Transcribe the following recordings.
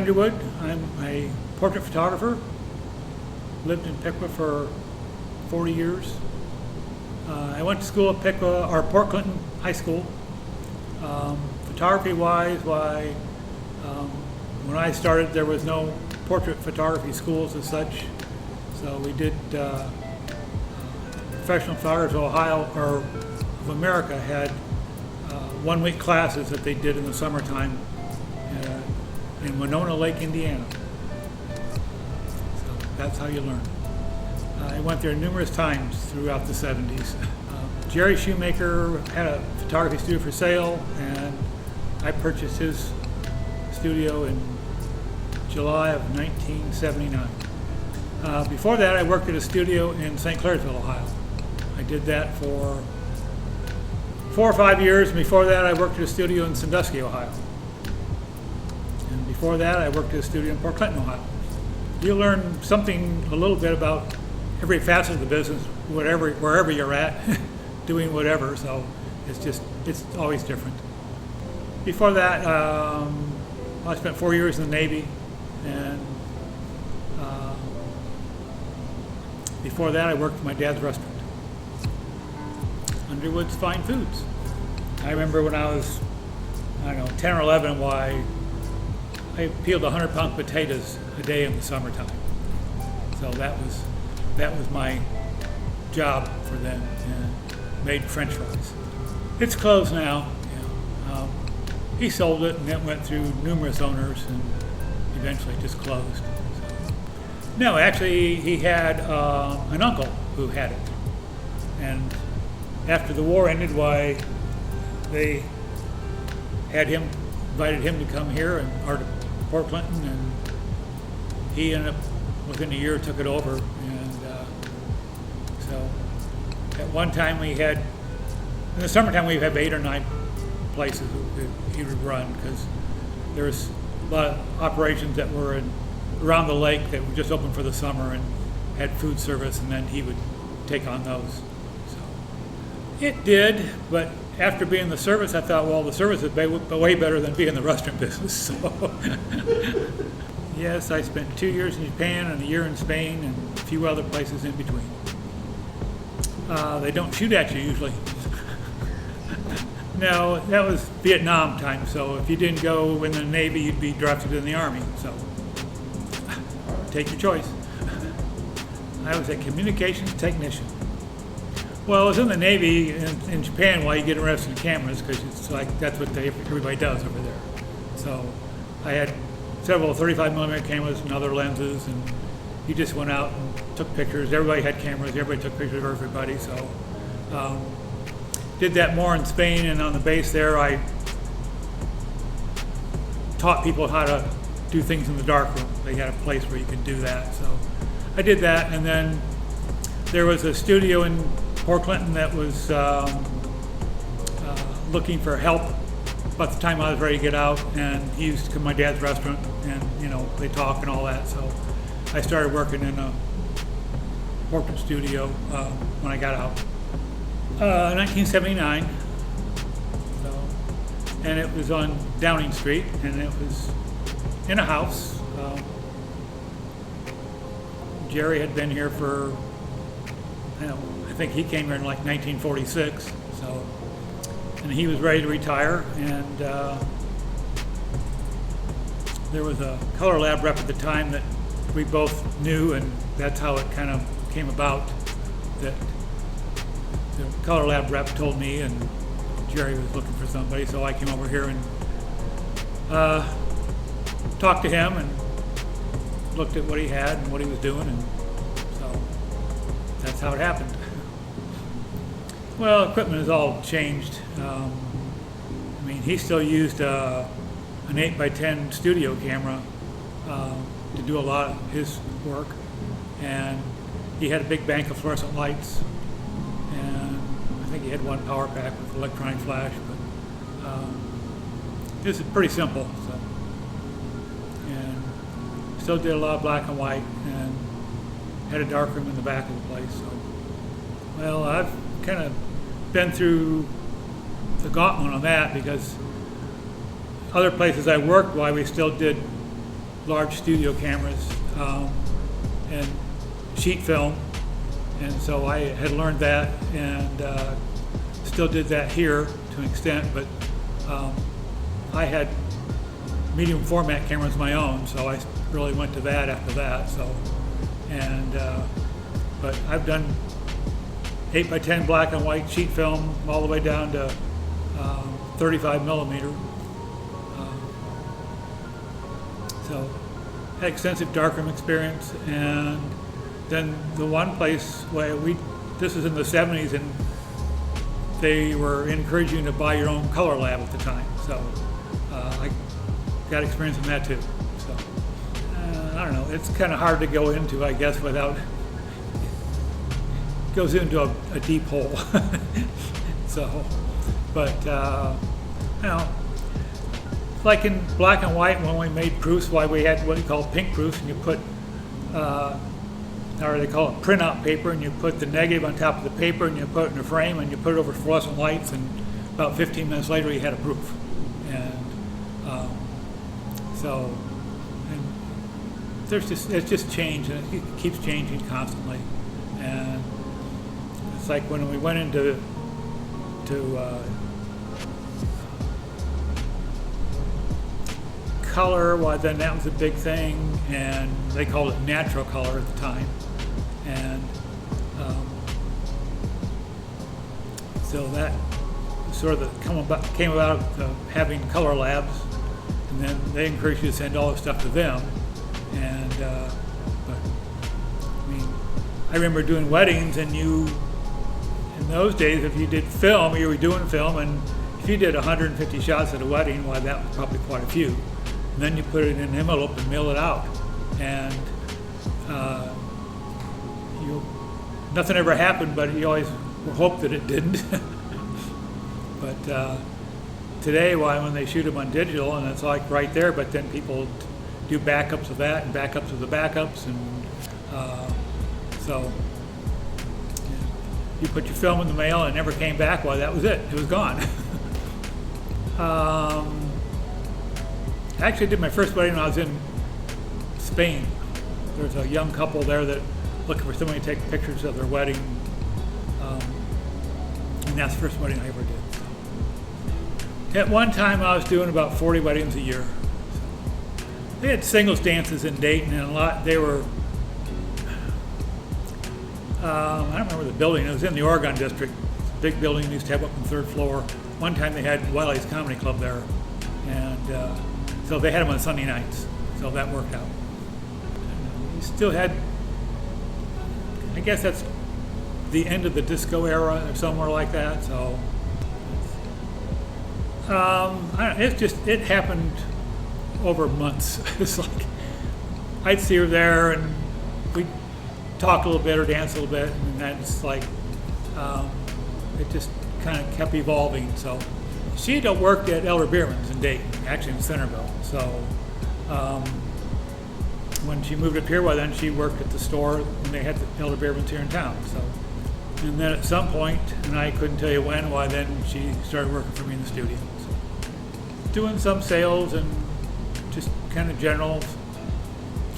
Underwood. I'm a portrait photographer. Lived in Piqua for 40 years. I went to school at Piqua, or Port Clinton High School. Photography-wise, when I started, there was no portrait photography schools as such. So we did Professional Photographers of Ohio, or of America, had 1-week classes that they did in the summertime in Winona Lake, Indiana. So that's how you learn. I went there numerous times throughout the 70s. Jerry Shoemaker had a photography studio for sale, and I purchased his studio in July of 1979. Before that, I worked at a studio in St. Clairsville, Ohio. I did that for 4 or 5 years. Before that, I worked at a studio in Sandusky, Ohio. And before that, I worked at a studio in Port Clinton, Ohio. You learn something a little bit about every facet of the business, wherever you're at, doing whatever. So it's always different. Before that, I spent 4 years in the Navy, and before that, I worked at my dad's restaurant, Underwood's Fine Foods. I remember when I was, 10 or 11, why I peeled 100-pound potatoes a day in the summertime. So that was my job for them, and made French fries. It's closed now. He sold it, and it went through numerous owners, and eventually just closed. No, actually, he had an uncle who had it, and after the war ended, they had invited him to come here or to Port Clinton, and he ended up within a year took it over. And so at one time in the summertime we had 8 or 9 places that he would run, because there was a lot of operations that were around the lake that were just open for the summer and had food service, and then he would take on those. So it did, but after being in the service, I thought, well, the service is way better than being in the restaurant business. So yes, I spent 2 years in Japan and a year in Spain and a few other places in between. They don't shoot at you usually. No, that was Vietnam time, so if you didn't go in the Navy, you'd be drafted in the Army. So take your choice. I was a communications technician. Well, I was in the Navy in Japan while you get interested in cameras, because it's like that's what everybody does over there. So I had several 35mm cameras and other lenses, and you just went out and took pictures. Everybody had cameras. Everybody took pictures of everybody. So did that more in Spain, and on the base there, I taught people how to do things in the darkroom. They had a place where you could do that. So I did that, and then there was a studio in Port Clinton that was looking for help about the time I was ready to get out, and he used to come to my dad's restaurant, and they talk and all that. So I started working in a portrait studio when I got out. 1979, and it was on Downing Street, and it was in a house. Jerry had been here for, I think he came here in like 1946, so, and he was ready to retire, and there was a color lab rep at the time that we both knew, and that's how it kind of came about, that the color lab rep told me, and Jerry was looking for somebody, so I came over here and talked to him and looked at what he had and what he was doing, and so that's how it happened. Well, equipment has all changed. He still used an 8x10 studio camera to do a lot of his work, and he had a big bank of fluorescent lights, and I think he had one power pack with electronic flash, but this is pretty simple. So, and still did a lot of black and white, and had a dark room in the back of the place. So, well, I've kind of been through the gauntlet on that, because other places I worked, while we still did large studio cameras and sheet film, and so I had learned that and still did that here to an extent, but I had medium format cameras of my own, so I really went to that after that. So, and but I've done 8x10 black and white sheet film all the way down to 35 millimeter. So had extensive darkroom experience, and then the one place where this was in the 70s, and they were encouraging you to buy your own color lab at the time. So I got experience in that too. So I don't know, it's kind of hard to go into, I guess, without, it goes into a deep hole. So, but you know, like in black and white, when we made proofs, why we had what we call pink proofs, and you put, or they call it printout paper, and you put the negative on top of the paper, and you put it in a frame, and you put it over fluorescent lights, and about 15 minutes later you had a proof. And so, and it's just changed, and it keeps changing constantly. And it's like when we went into color, well, then that was a big thing, and they called it natural color at the time. And so that sort of came about having color labs, and then they encouraged you to send all the stuff to them. And but I mean, I remember doing weddings, and in those days, if you did film, you were doing film, and if you did 150 shots at a wedding, well, that was probably quite a few. And then you put it in an envelope and mail it out, and nothing ever happened, but you always hoped that it didn't. But today, when they shoot them on digital, and it's like right there, but then people do backups of that and backups of the backups, and so you put your film in the mail and it never came back. Well, that was it. It was gone. I actually did my first wedding when I was in Spain. There was a young couple there that looking for somebody to take pictures of their wedding, and that's the first wedding I ever did. So. At one time, I was doing about 40 weddings a year. So. They had singles dances in Dayton, and a lot. They were. I don't remember the building. It was in the Oregon district. It's a big building. They used to have up on the third floor. One time they had Wiley's Comedy Club there, and so they had them on Sunday nights. So that worked out. And we still had. I guess that's the end of the disco era or somewhere like that. So it happened over months. It's like I'd see her there and we'd talk a little bit or dance a little bit, and that's like it just kind of kept evolving. So she had worked at Elder Beerman's in Dayton, actually in Centerville. So when she moved up here, well, then she worked at the store when they had the Elder Beerman's here in town. So, and then at some point, and I couldn't tell you when, why then she started working for me in the studio. So, doing some sales and just kind of general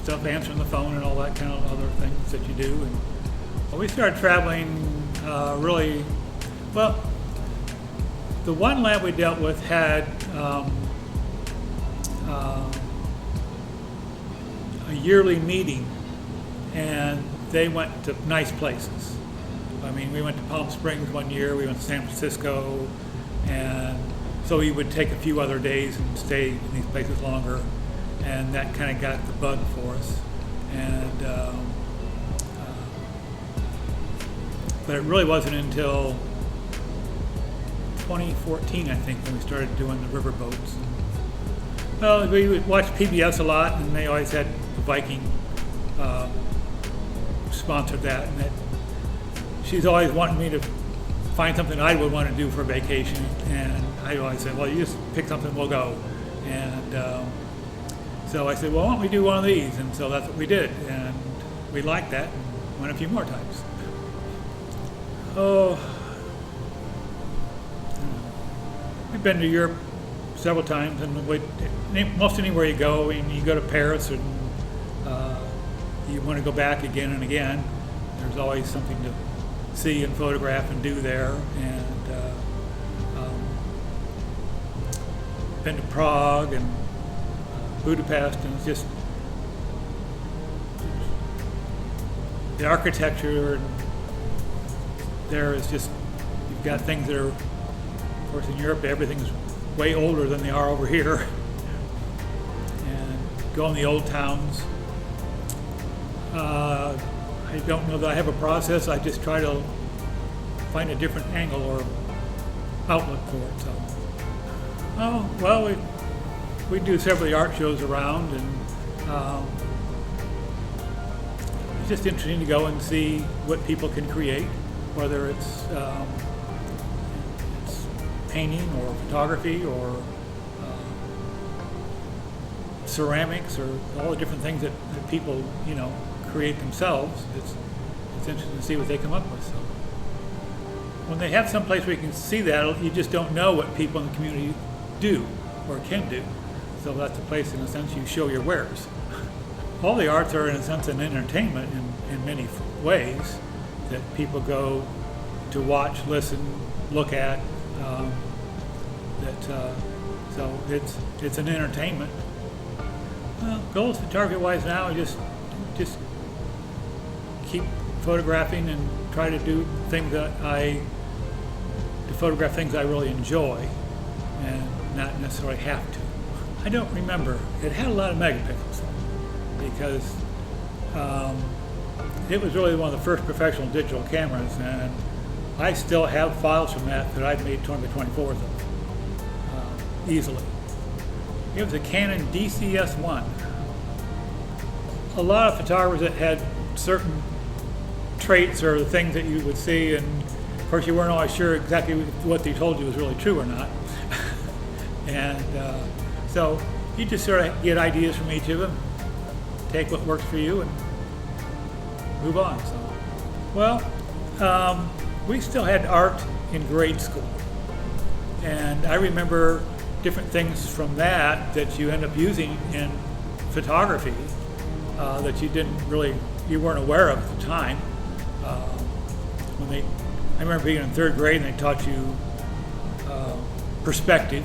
stuff, answering the phone and all that kind of other things that you do. And well, we started traveling really, well, the one lab we dealt with had a yearly meeting, and they went to nice places. I mean, we went to Palm Springs one year, we went to San Francisco, and so we would take a few other days and stay in these places longer, and that kind of got the bug for us. And but it really wasn't until 2014, I think, when we started doing the river boats. Well, we would watch PBS a lot, and they always had the Viking sponsored that, and that she's always wanting me to find something I would want to do for a vacation, and I always said, well, you just pick something, we'll go. And so I said, well, why don't we do one of these? And so that's what we did, and we liked that and went a few more times. Oh, we've been to Europe several times, and most anywhere you go, and you go to Paris, and you want to go back again and again. There's always something to see and photograph and do there. And been to Prague and Budapest, and it's just the architecture and there is just, you've got things that are, of course in Europe everything's way older than they are over here. And go in the old towns. I don't know that I have a process. I just try to find a different angle or outlook for it. So, oh well, we do several art shows around, and it's just interesting to go and see what people can create, whether it's painting or photography or ceramics or all the different things that people, create themselves. It's interesting to see what they come up with. So when they have some place where you can see that, you just don't know what people in the community do or can do. So that's a place, in a sense, you show your wares. All the arts are, in a sense, an entertainment in many ways that people go to watch, listen, look at. So it's an entertainment. Well, goals photography-wise now, just keep photographing and try to do things to photograph things I really enjoy and not necessarily have to. I don't remember. It had a lot of megapixels because it was really one of the first professional digital cameras, and I still have files from that I've made 20x24s of easily. It was a Canon DCS-1. A lot of photographers that had certain traits or the things that you would see, and of course you weren't always sure exactly what they told you was really true or not. And so you just sort of get ideas from each of them, take what works for you, and move on. So, well, we still had art in grade school, and I remember different things from that you end up using in photography that you weren't aware of at the time. I remember being in third grade and they taught you perspective,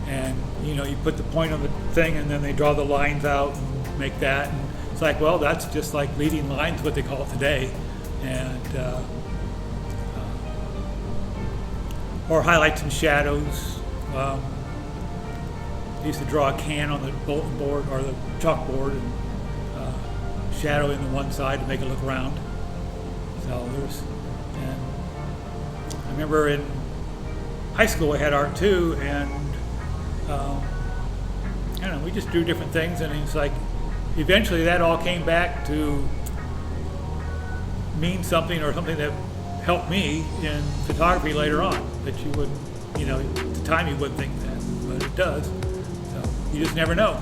and you put the point on the thing and then they draw the lines out and make that, and it's like, well, that's just like leading lines, what they call it today, and or highlights and shadows. I used to draw a can on the bulletin board or the chalkboard and shadow in the one side to make it look round. So and I remember in high school we had art too, and we just drew different things, and it's like eventually that all came back to mean something, or something that helped me in photography later on that you wouldn't, at the time you wouldn't think that, but it does. So you just never know.